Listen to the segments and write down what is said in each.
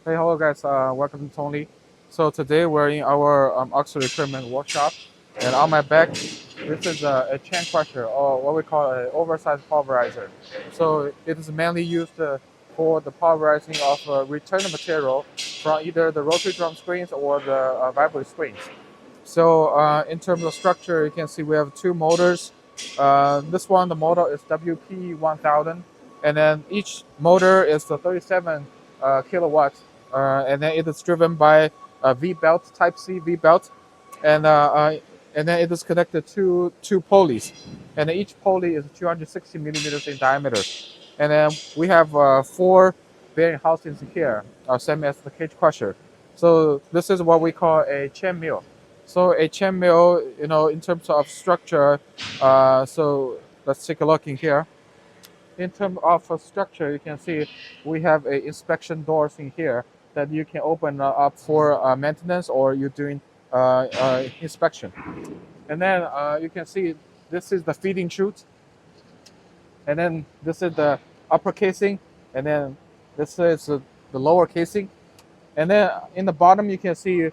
Hey, hello guys, welcome to Tongli. So today we're in our auxiliary equipment workshop, and on my back, this is a chain crusher, or what we call an oversized pulverizer. So it is mainly used for the pulverizing of returned material from either the rotary drum screens or the vibratory screens. So in terms of structure, you can see we have two motors. This one, the motor is WP1000, and then each motor is the 37 kilowatts, and then it is driven by a V belt, Type C V belt, and uh, uh, and then it is connected to two pulleys, and each pulley is 260 millimeters in diameter, and then we have four bearing housings here, same as the cage crusher. So this is what we call a chain mill. So a chain mill, in terms of structure, so let's take a look in here. In terms of structure, you can see we have a inspection doors in here that you can open up for maintenance or you're doing inspection. And then you can see this is the feeding chute, and then this is the upper casing, and then this is the lower casing. And then in the bottom, you can see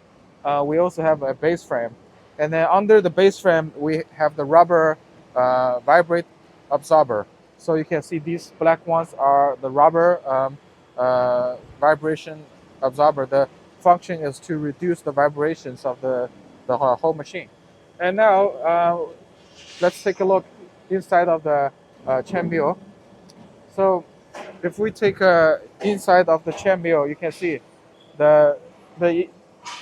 we also have a base frame. And then under the base frame, we have the rubber vibrate absorber. So you can see these black ones are the rubber vibration absorber. The function is to reduce the vibrations of the whole machine. And now let's take a look inside of the chain mill. So if we take inside of the chain mill, you can see the the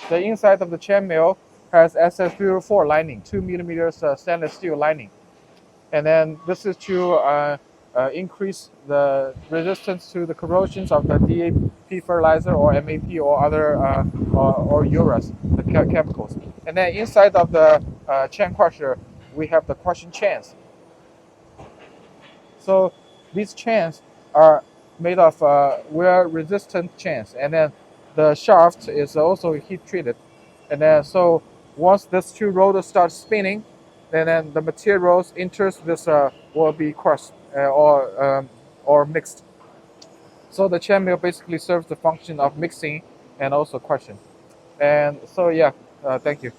the inside of the chain mill has SS04 lining, 2 millimeters stainless steel lining, and then this is to increase the resistance to the corrosions of the DAP fertilizer or MAP or other or Ureas, the chemicals. And then inside of the chain crusher, we have the crushing chains. So these chains are made of wear resistant chains, and then the shaft is also heat treated. And then so once this two rotors start spinning, then the materials enters this will be crushed or mixed. So the chain mill basically serves the function of mixing and also crushing. And so yeah, thank you.